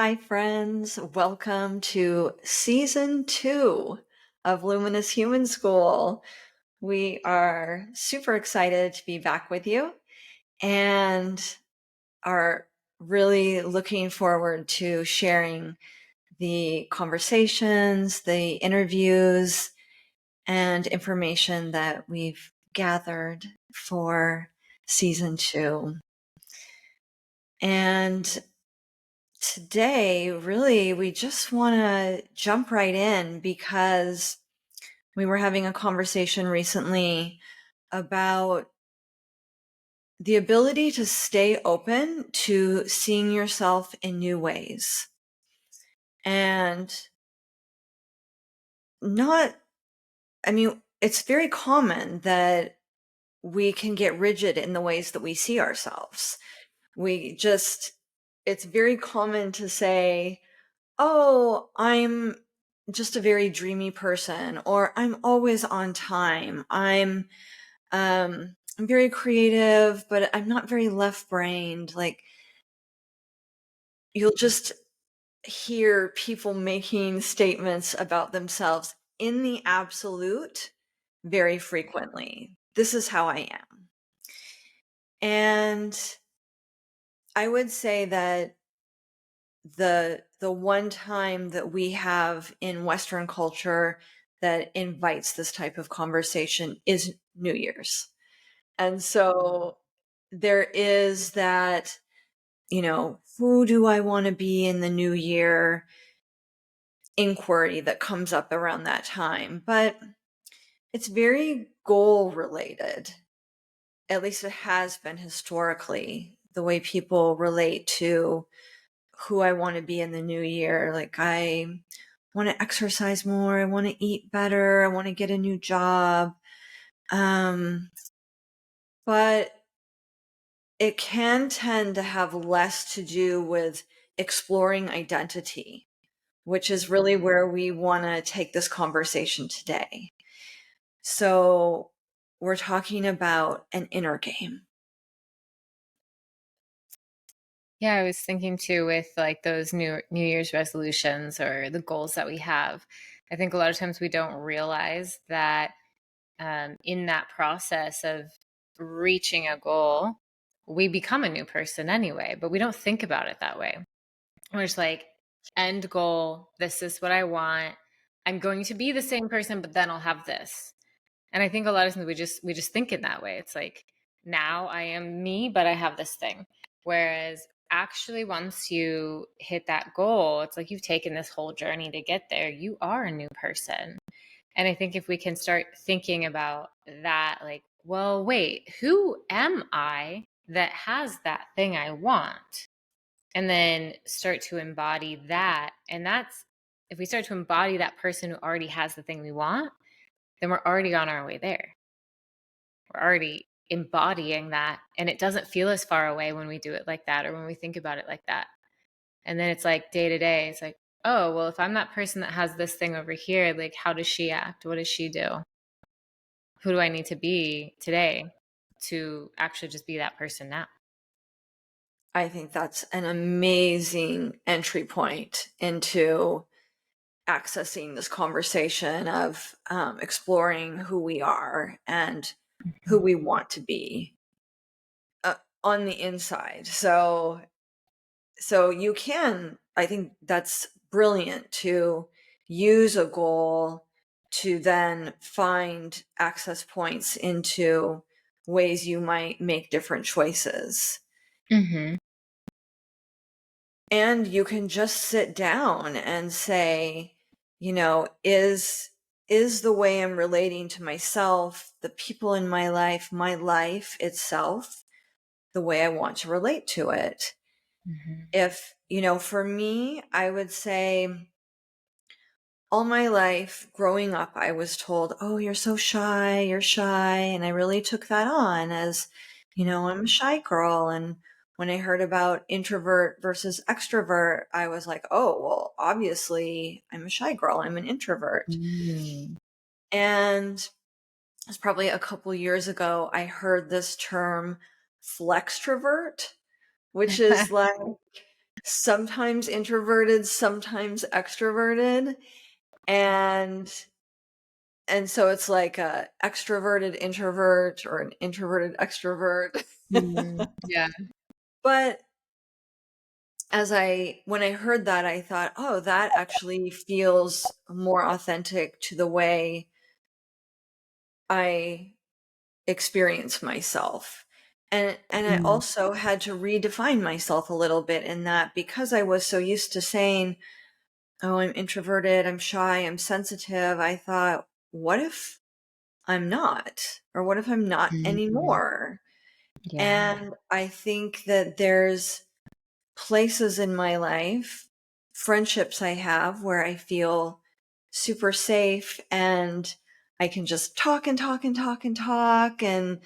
Hi, friends. Welcome to season 2 of Luminous Human School. We are super excited to be back with you and are really looking forward to sharing the conversations, the interviews, and information that we've gathered for season 2. And today, really, we just want to jump right in because we were having a conversation recently about the ability to stay open to seeing yourself in new ways. And not, I mean, it's very common that we can get rigid in the ways that we see ourselves. It's very common to say, oh, I'm just a very dreamy person, or I'm always on time. I'm very creative, but I'm not very left-brained. Like, you'll just hear people making statements about themselves in the absolute very frequently. This is how I am. And I would say that the one time that we have in Western culture that invites this type of conversation is New Year's. And so there is that, who do I want to be in the new year inquiry that comes up around that time. But it's very goal related. At least it has been historically, the way people relate to who I want to be in the new year. Like, I want to exercise more. I want to eat better. I want to get a new job. But it can tend to have less to do with exploring identity, which is really where we want to take this conversation today. So we're talking about an inner game. Yeah, I was thinking too with like those New Year's resolutions or the goals that we have. I think a lot of times we don't realize that in that process of reaching a goal, we become a new person anyway, but we don't think about it that way. We're just like, end goal, this is what I want. I'm going to be the same person, but then I'll have this. And I think a lot of times we just think in that way. It's like, now I am me, but I have this thing. Whereas actually once you hit that goal, it's like you've taken this whole journey to get there. You are a new person. And I think if we can start thinking about that, like, well, wait, who am I that has that thing I want? And then start to embody that. And that's, if we start to embody that person who already has the thing we want, then we're already on our way there. We're already embodying that. And it doesn't feel as far away when we do it like that or when we think about it like that. And then it's like day to day, it's like, oh, well, if I'm that person that has this thing over here, like, how does she act? What does she do? Who do I need to be today to actually just be that person now? I think that's an amazing entry point into accessing this conversation of exploring who we are and who we want to be on the inside. So you can, I think that's brilliant to use a goal to then find access points into ways you might make different choices. Mm-hmm. And you can just sit down and say, is the way I'm relating to myself, the people in my life itself, the way I want to relate to it? Mm-hmm. If, for me, I would say all my life growing up, I was told, oh, you're so shy, you're shy. And I really took that on as, I'm a shy girl. And when I heard about introvert versus extrovert, I was like, oh, well, obviously I'm a shy girl. I'm an introvert. Mm. And it's probably a couple years ago, I heard this term flextrovert, which is like sometimes introverted, sometimes extroverted. And so it's like a extroverted introvert or an introverted extrovert. Yeah. But when I heard that, I thought, oh, that actually feels more authentic to the way I experience myself. And I Mm, also had to redefine myself a little bit in that, because I was so used to saying, oh, I'm introverted, I'm shy, I'm sensitive. I thought, what if I'm not? Or what if I'm not mm, anymore? yeah. And I think that there's places in my life, friendships I have, where I feel super safe and I can just talk and talk and talk and talk and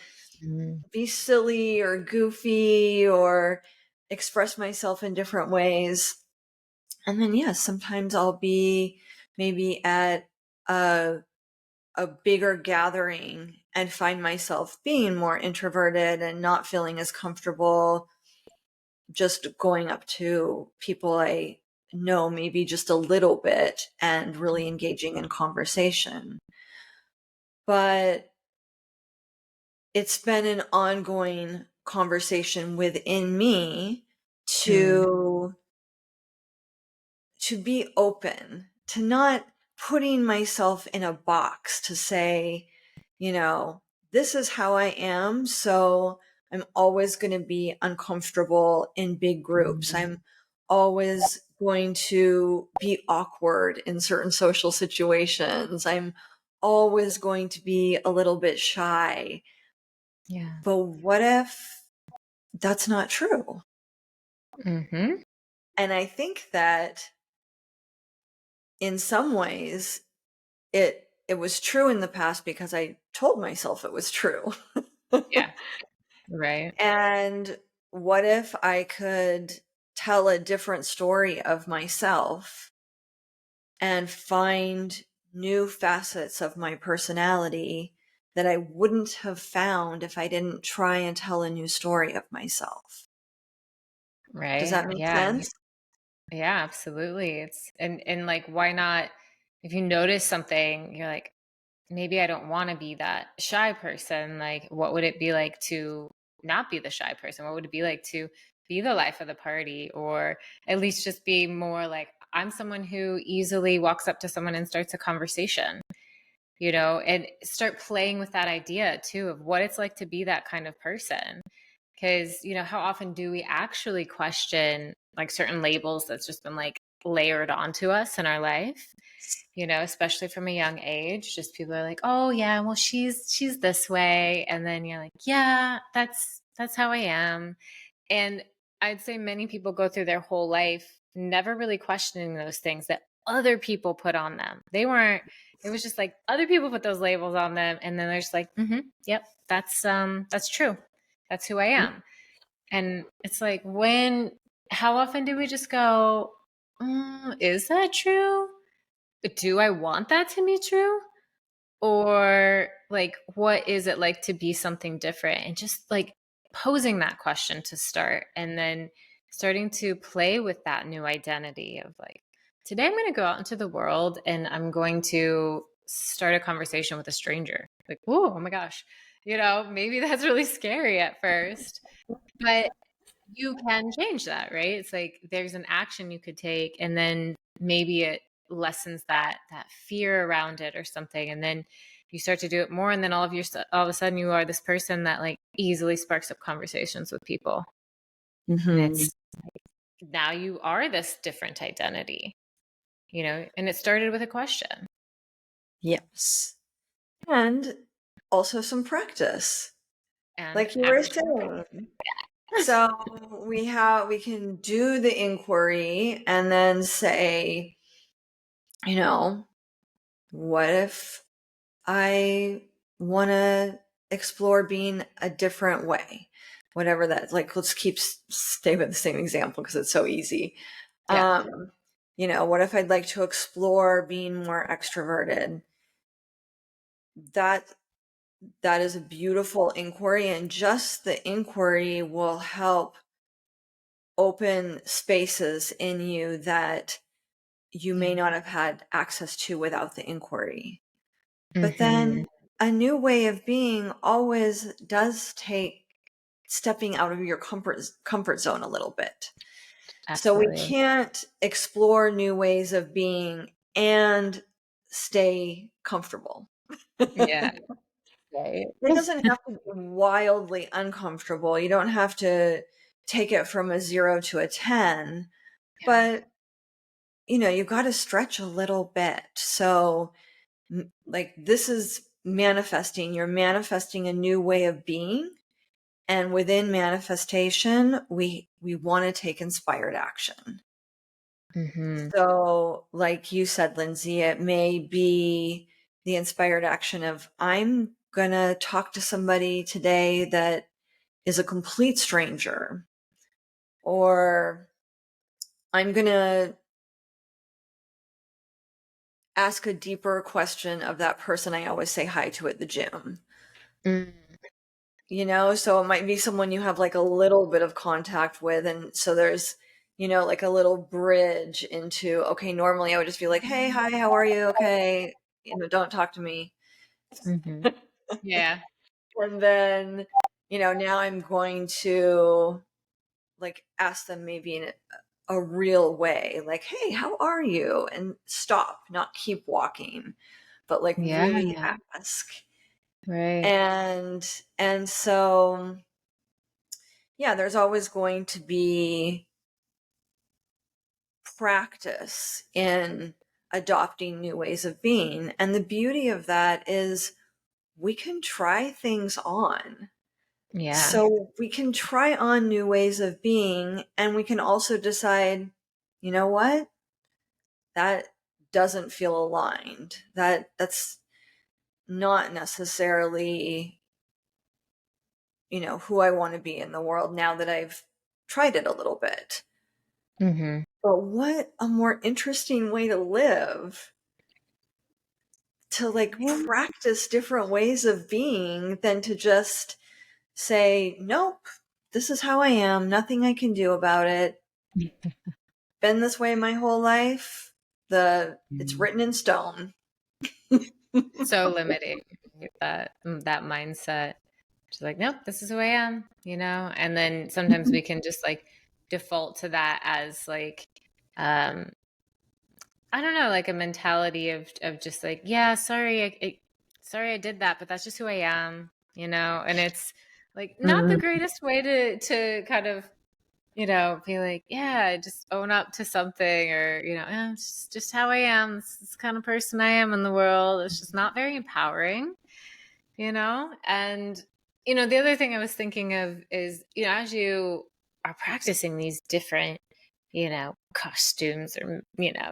Mm, be silly or goofy or express myself in different ways. And then, yes, sometimes I'll be maybe at a, a bigger gathering and find myself being more introverted and not feeling as comfortable just going up to people I know maybe just a little bit and really engaging in conversation. But it's been an ongoing conversation within me mm, to be open, to not putting myself in a box to say, you know, this is how I am. So I'm always going to be uncomfortable in big groups. mm, I'm always going to be awkward in certain social situations. I'm always going to be a little bit shy. yeah. But what if that's not true? Mm-hmm. And I think that in some ways it was true in the past because I told myself it was true. Yeah. Right. And what if I could tell a different story of myself and find new facets of my personality that I wouldn't have found if I didn't try and tell a new story of myself? Does Right. that make Yeah. sense? Yeah, absolutely. It's and like why not if you notice something, you're like, maybe I don't want to be that shy person. Like, what would it be like to not be the shy person? What would it be like to be the life of the party? Or at least just be more like, I'm someone who easily walks up to someone and starts a conversation, and start playing with that idea too of what it's like to be that kind of person. Because, how often do we actually question like certain labels that's just been like layered onto us in our life? Especially from a young age, just people are like, oh yeah, well she's this way. And then you're like, yeah, that's how I am. And I'd say many people go through their whole life never really questioning those things that other people put on them. It was just like other people put those labels on them. And then they're just like, yep, that's true. That's who I am. And it's like, how often do we just go, is that true? Do I want that to be true? Or like, what is it like to be something different? And just like posing that question to start and then starting to play with that new identity of like, today I'm going to go out into the world and I'm going to start a conversation with a stranger. Like, oh my gosh, maybe that's really scary at first, but you can change that, right? It's like there's an action you could take and then maybe it lessens that fear around it or something, and then you start to do it more, and then all of a sudden you are this person that like easily sparks up conversations with people. And Hmm. it's now you are this different identity, and it started with a question. Yes. And also some practice, And like you were actual saying. So we can do the inquiry and then say, you know, what if I want to explore being a different way? Whatever that, like, let's stay with the same example because it's so easy. yeah. Um, what if I'd like to explore being more extroverted? That that is a beautiful inquiry, and just the inquiry will help open spaces in you that you may Yeah. not have had access to without the inquiry. But Mm-hmm. then a new way of being always does take stepping out of your comfort zone a little bit. So we Absolutely. can't explore new ways of being and stay comfortable. Yeah. Right. It doesn't have to be wildly uncomfortable. You don't have to take it from a 0 to a 10, Yeah. but you've got to stretch a little bit. So like this is manifesting, you're manifesting a new way of being, and within manifestation, we want to take inspired action. Mm-hmm. So, like you said, Lindsay, it may be the inspired action of I'm going to talk to somebody today that is a complete stranger, or I'm going to ask a deeper question of that person I always say hi to at the gym. Mm. So it might be someone you have like a little bit of contact with. And so there's, like a little bridge into, okay, normally I would just be like, hey, hi, how are you? Okay. Don't talk to me. Mm-hmm. Yeah. And then, now I'm going to like ask them maybe in a real way, like, hey, how are you? And stop, not keep walking, but like Yeah. really ask. Right. And so, yeah, there's always going to be practice in adopting new ways of being. And the beauty of that is we can try things on. Yeah. So we can try on new ways of being, and we can also decide, you know what? That doesn't feel aligned. That's not necessarily, who I want to be in the world now that I've tried it a little bit. Mm-hmm. But what a more interesting way to live, to like Yeah. practice different ways of being than to just say, nope, this is how I am, nothing I can do about it. Been this way my whole life. It's Mm. written in stone. So limiting, that mindset. Just like, nope, this is who I am, And then sometimes we can just like default to that as like, um, I don't know, like a mentality of just like, yeah, sorry I did that, but that's just who I am, And it's like not the Mhm. greatest way to kind of, be like, yeah, just own up to something, or it's just how I am. This is the kind of person I am in the world. It's just not very empowering, And the other thing I was thinking of is, as you are practicing these different costumes, or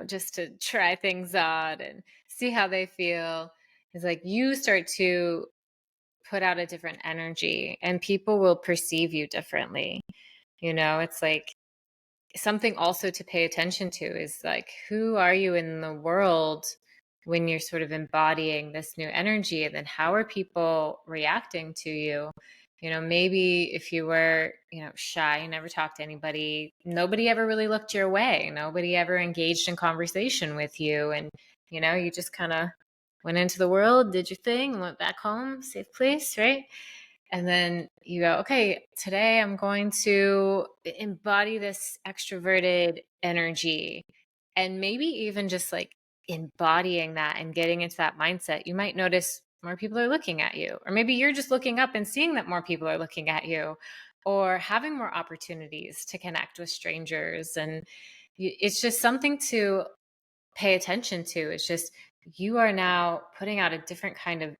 just to try things on and see how they feel, is like you start to put out a different energy, and people will perceive you differently. It's like something also to pay attention to is like, who are you in the world when you're sort of embodying this new energy? And then how are people reacting to you? Maybe if you were, shy, you never talked to anybody, nobody ever really looked your way, nobody ever engaged in conversation with you. And, you just kind of went into the world, did your thing, went back home, safe place, right? And then you go, okay, today I'm going to embody this extroverted energy. And maybe even just like embodying that and getting into that mindset, you might notice more people are looking at you. Or maybe you're just looking up and seeing that more people are looking at you, or having more opportunities to connect with strangers. And it's just something to pay attention to. It's just you are now putting out a different kind of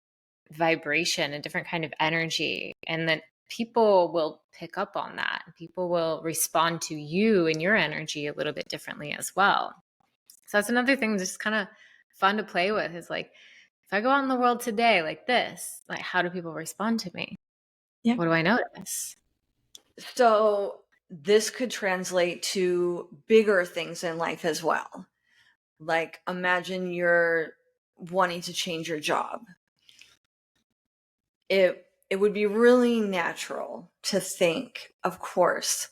vibration, a different kind of energy, and then people will pick up on that. People will respond to you and your energy a little bit differently as well. So that's another thing that's kind of fun to play with, is like, if I go out in the world today like this, like, how do people respond to me? Yeah. What do I notice? So this could translate to bigger things in life as well. Like imagine you're wanting to change your job. It would be really natural to think, of course,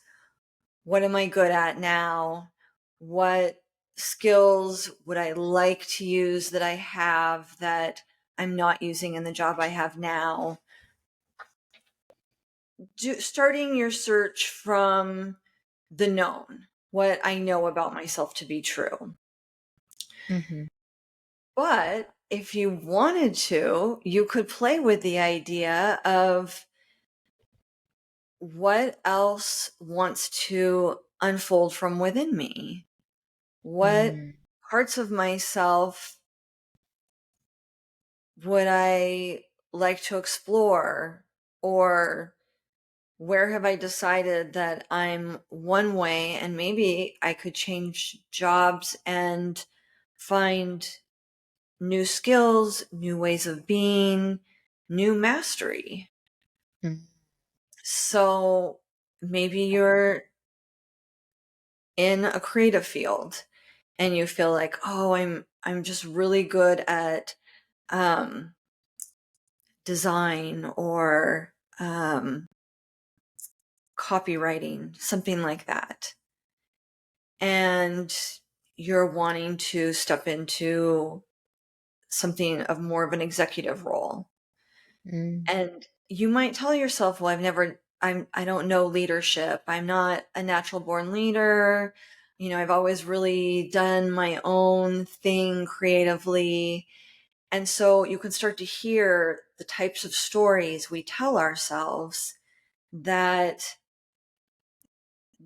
what am I good at now? What skills would I like to use that I have that I'm not using in the job I have now? Starting your search from the known, what I know about myself to be true. Hmm. But if you wanted to, you could play with the idea of what else wants to unfold from within me. What Mm. parts of myself would I like to explore? Or where have I decided that I'm one way and maybe I could change jobs and find new skills, new ways of being, new mastery? Mm. So maybe you're in a creative field and you feel like, oh, I'm just really good at um, design or copywriting, something like that. And you're wanting to step into something of more of an executive role. Mm. And you might tell yourself, well, I don't know leadership. I'm not a natural born leader. I've always really done my own thing creatively. And so you can start to hear the types of stories we tell ourselves that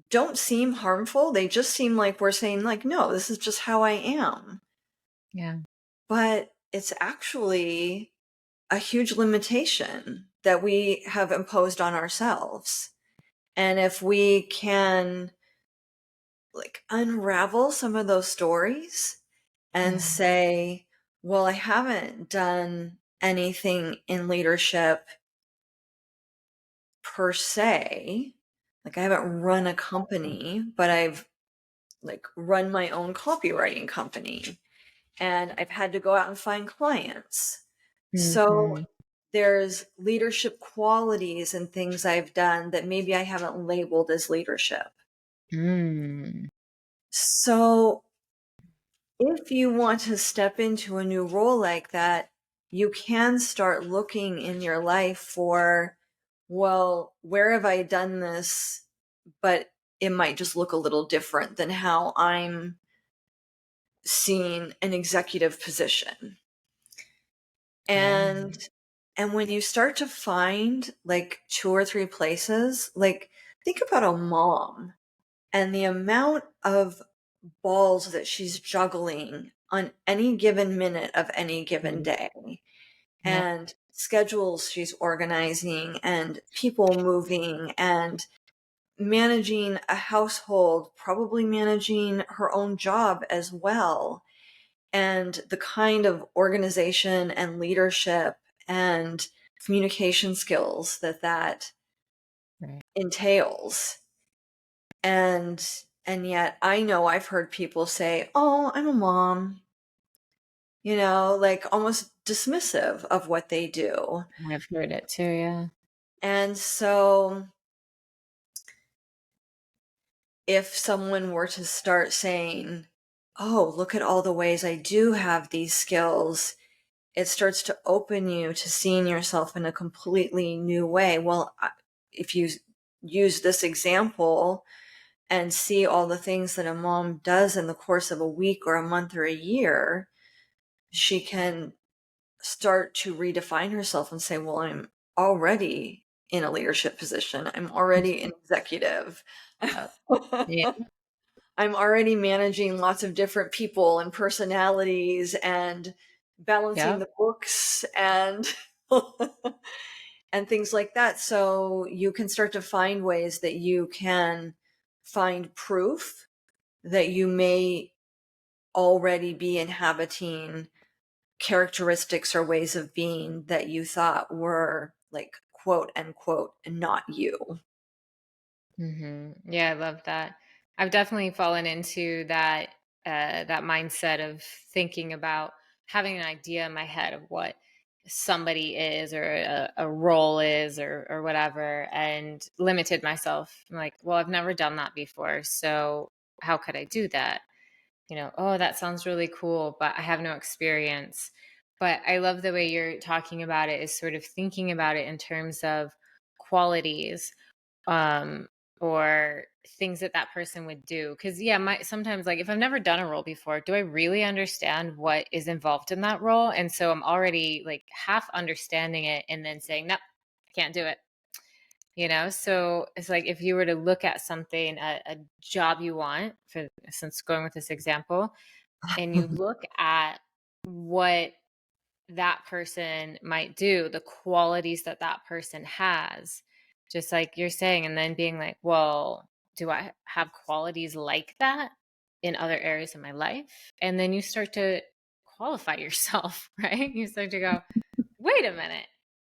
don't seem harmful. They just seem like we're saying, like, no, this is just how I am. Yeah. But it's actually a huge limitation that we have imposed on ourselves. And if we can like unravel some of those stories and Yeah. say, well, I haven't done anything in leadership per se. Like I haven't run a company, but I've like run my own copywriting company and I've had to go out and find clients. So Hmm. there's leadership qualities and things I've done that maybe I haven't labeled as leadership. Mm. So if you want to step into a new role like that, you can start looking in your life for, well, where have I done this? But it might just look a little different than how I'm seeing an executive position. Yeah. And when you start to find like two or three places, like think about a mom and the amount of balls that she's juggling on any given minute of any given Mm. day, Yep. and schedules she's organizing, and people moving, and managing a household, probably managing her own job as well, and the kind of organization and leadership and communication skills that Right. entails. And yet I know I've heard people say, "Oh, I'm a mom," like almost dismissive of what they do. I've heard it too. Yeah. And so if someone were to start saying, "Oh, look at all the ways I do have these skills," it starts to open you to seeing yourself in a completely new way. Well, if you use this example and see all the things that a mom does in the course of a week or a month or a year, she can start to redefine herself and say, well, I'm already in a leadership position. I'm already an executive. Yeah. I'm already managing lots of different people and personalities and balancing Yep. the books and and things like that. So you can start to find ways that you can find proof that you may already be inhabiting characteristics or ways of being that you thought were like quote unquote not you. Yeah, I love that. I've definitely fallen into that mindset of thinking about having an idea in my head of what somebody is, or a role is, or whatever, and limited myself. I'm like, well, I've never done that before, so how could I do that? Oh, that sounds really cool, but I have no experience. But I love the way you're talking about it, is sort of thinking about it in terms of qualities, um, or things that that person would do. Because yeah, sometimes, like, if I've never done a role before, do I really understand what is involved in that role? And so I'm already like half understanding it, and then saying, nope, I can't do it. So it's like, if you were to look at something, a job you want, for since going with this example, and you look at what that person might do, the qualities that that person has, just like you're saying, and then being like, well, do I have qualities like that in other areas of my life? And then you start to qualify yourself, right? You start to go, wait a minute.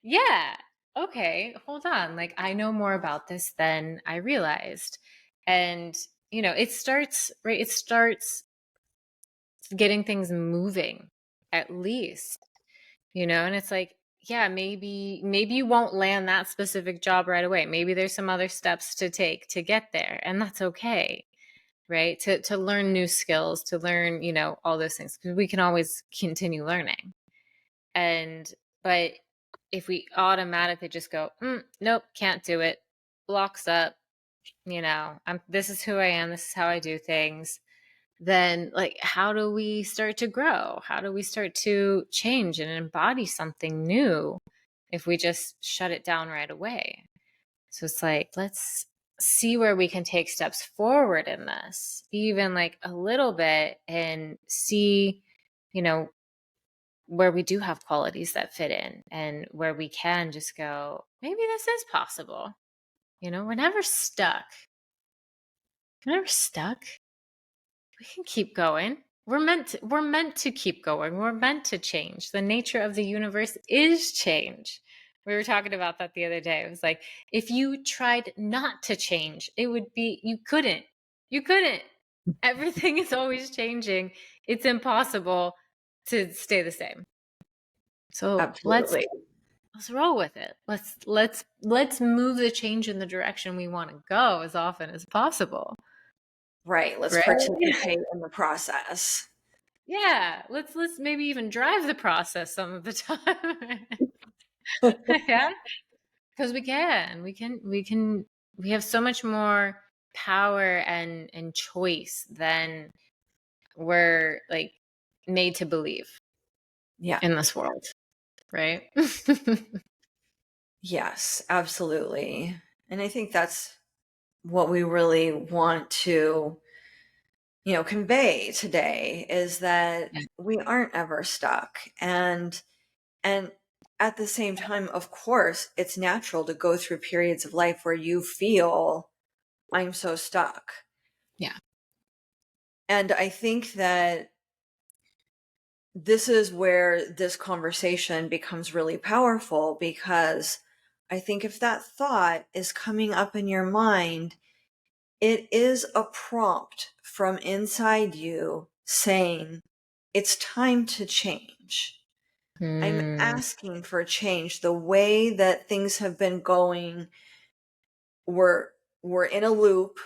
Yeah. Okay. Hold on. Like, I know more about this than I realized. And, it starts, right? It starts getting things moving, at least, and it's like, yeah, maybe you won't land that specific job right away. Maybe there's some other steps to take to get there. And that's okay. Right. To learn new skills, to learn, all those things, because we can always continue learning. And, but if we automatically just go, nope, can't do it, blocks up, this is who I am, this is how I do things, then, like, how do we start to grow? How do we start to change and embody something new if we just shut it down right away? So it's like, let's see where we can take steps forward in this, even like a little bit, and see, you know, where we do have qualities that fit in, and where we can just go, maybe this is possible. We're never stuck. We're never stuck. We can keep going. We're meant to keep going. We're meant to change. The nature of the universe is change. We were talking about that the other day. It was like, if you tried not to change, it would be, you couldn't. You couldn't. Everything is always changing. It's impossible to stay the same. So let's Absolutely. let's roll with it. Let's move the change in the direction we want to go as often as possible. Right. Let's Right? participate in the process. Yeah, let's maybe even drive the process some of the time. Yeah, because we have so much more power and choice than we're like made to believe Yeah. in this world, right? Yes, absolutely. And I think that's what we really want to, convey today, is that Yeah. we aren't ever stuck. And at the same time, of course, it's natural to go through periods of life where you feel I'm so stuck. Yeah. And I think that this is where this conversation becomes really powerful, because I think if that thought is coming up in your mind, it is a prompt from inside you saying, it's time to change. I'm Mm, asking for change. The way that things have been going, we're we're in a loop.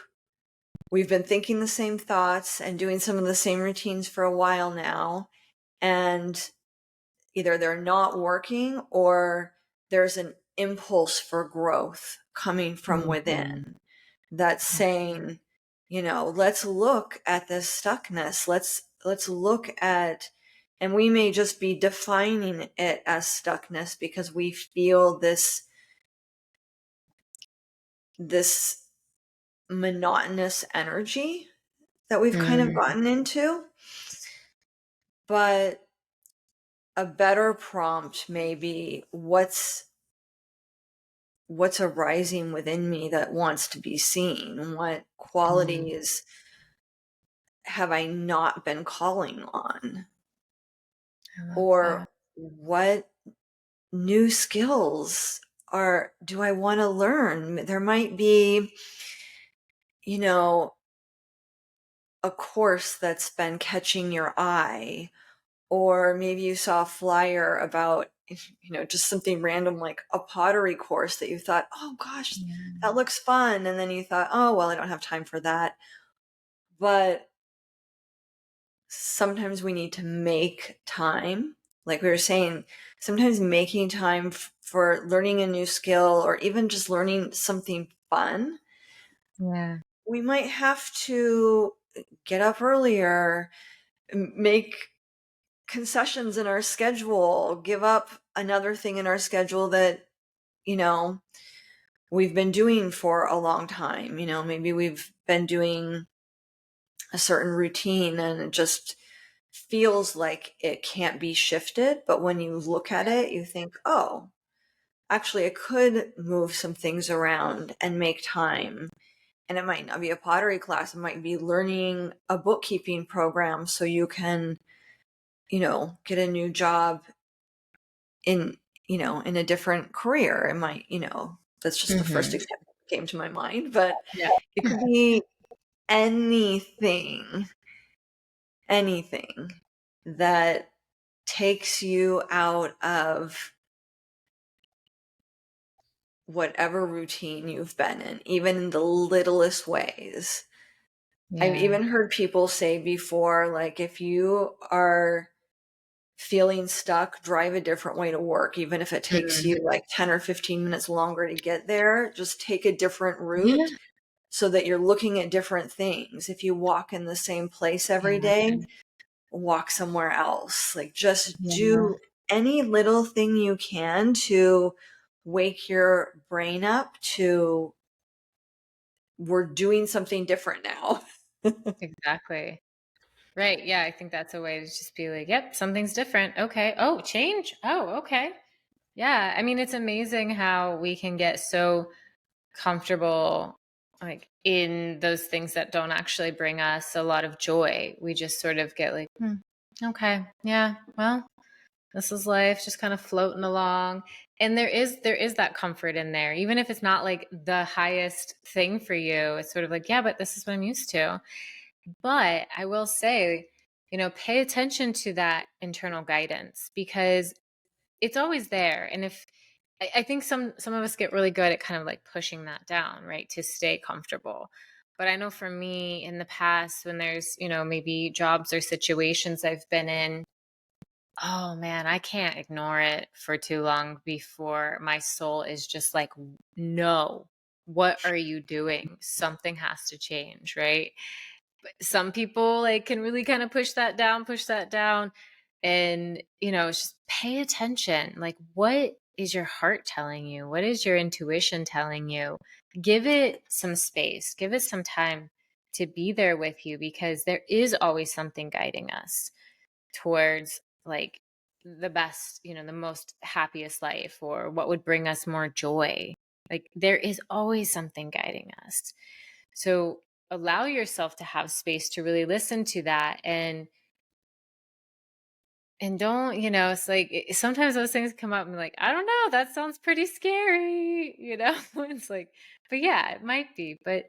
We've been thinking the same thoughts and doing some of the same routines for a while now, and either they're not working, or there's an impulse for growth coming from mhm. within that's saying, let's look at this stuckness. Let's look at, and we may just be defining it as stuckness because we feel this monotonous energy that we've kind of Mm, gotten into. But a better prompt may be, what's arising within me that wants to be seen? What mm. qualities have I not been calling on? I love that. Or what new skills do I want to learn? There might be, you know, a course that's been catching your eye, or maybe you saw a flyer about, just something random like a pottery course that you thought, oh gosh, Yeah. that looks fun. And then you thought, oh, well, I don't have time for that. But sometimes we need to make time. Like we were saying, sometimes making time for learning a new skill or even just learning something fun, Yeah. we might have to get up earlier, make concessions in our schedule, give up another thing in our schedule that, you know, we've been doing for a long time. Maybe we've been doing a certain routine and it just feels like it can't be shifted. But when you look at it, you think, oh, actually, I could move some things around and make time. And it might not be a pottery class, it might be learning a bookkeeping program so you can, get a new job in, in a different career. It might, that's just the first Hmm. example that came to my mind, but Yeah. it could be anything, anything that takes you out of whatever routine you've been in, even in the littlest ways. I've Yeah. even heard people say before, like, if you are feeling stuck, drive a different way to work, even if it takes Mhm. you like 10 or 15 minutes longer to get there, just take a different Yeah. route so that you're looking at different things. If you walk in the same place every day, Yeah. walk somewhere else. Like, just Yeah. do any little thing you can to wake your brain up to, we're doing something different now. Exactly. Right. Yeah. I think that's a way to just be like, yep, something's different. Okay. Oh, change. Oh, okay. Yeah. I mean, it's amazing how we can get so comfortable like in those things that don't actually bring us a lot of joy. We just sort of get like, okay, yeah, well, this is life just kind of floating along. And there is that comfort in there. Even if it's not like the highest thing for you, it's sort of like, yeah, but this is what I'm used to. But I will say, pay attention to that internal guidance because it's always there. And if I think some of us get really good at kind of like pushing that down, right? To stay comfortable. But I know for me in the past, when there's, maybe jobs or situations I've been in, oh man, I can't ignore it for too long before my soul is just like, no, what are you doing? Something has to change, right? Some people like can really kind of push that down. And, it's just pay attention. Like, what is your heart telling you? What is your intuition telling you? Give it some space, give it some time to be there with you because there is always something guiding us towards like the best, the most happiest life or what would bring us more joy. Like, there is always something guiding us. So allow yourself to have space to really listen to that and don't, it's like sometimes those things come up and like, I don't know, that sounds pretty scary, It's like, but yeah, it might be, but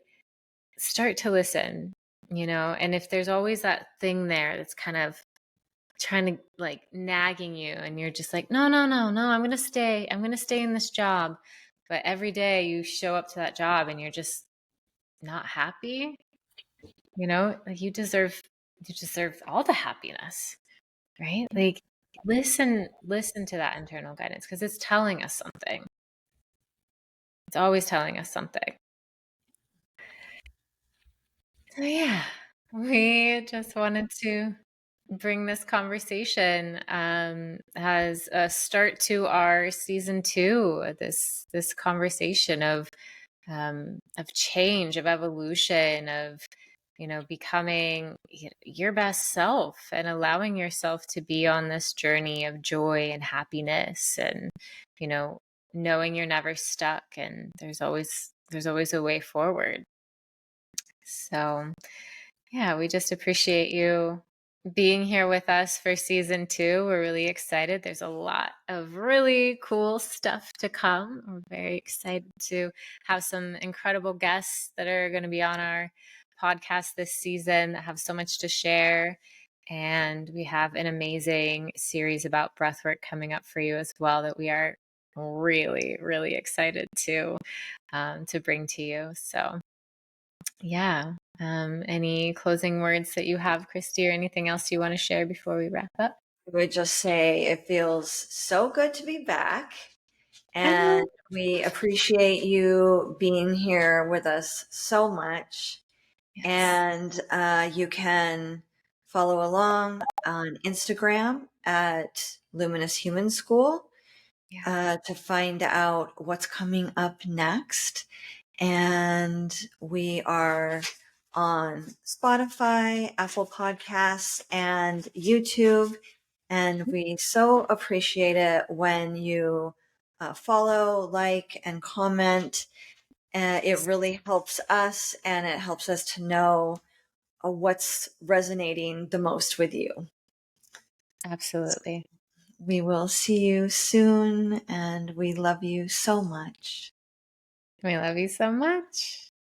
start to listen, and if there's always that thing there that's kind of trying to like nagging you and you're just like, no, no, no, no, I'm going to stay in this job. But every day you show up to that job and you're just not happy, like you deserve all the happiness, right? Like listen to that internal guidance because it's telling us something. It's always telling us something. So yeah, we just wanted to bring this conversation as a start to our season 2. This conversation of change, of evolution, of becoming your best self and allowing yourself to be on this journey of joy and happiness, and you know knowing you're never stuck and there's always a way forward. So yeah, we just appreciate you being here with us for season 2. We're really excited. There's a lot of really cool stuff to come. We're very excited to have some incredible guests that are going to be on our podcast this season that have so much to share. And we have an amazing series about breathwork coming up for you as well that we are really, really excited to bring to you. So yeah. Any closing words that you have, Christy, or anything else you want to share before we wrap up? I would just say it feels so good to be back. I And know. we appreciate you being here with us so much. Yes. And you can follow along on Instagram at Luminous Human School Yeah. to find out what's coming up next. And we are on Spotify, Apple Podcasts, and YouTube. And we so appreciate it when you follow, like, and comment. It really helps us, and it helps us to know what's resonating the most with you. Absolutely. We will see you soon, and we love you so much. We love you so much.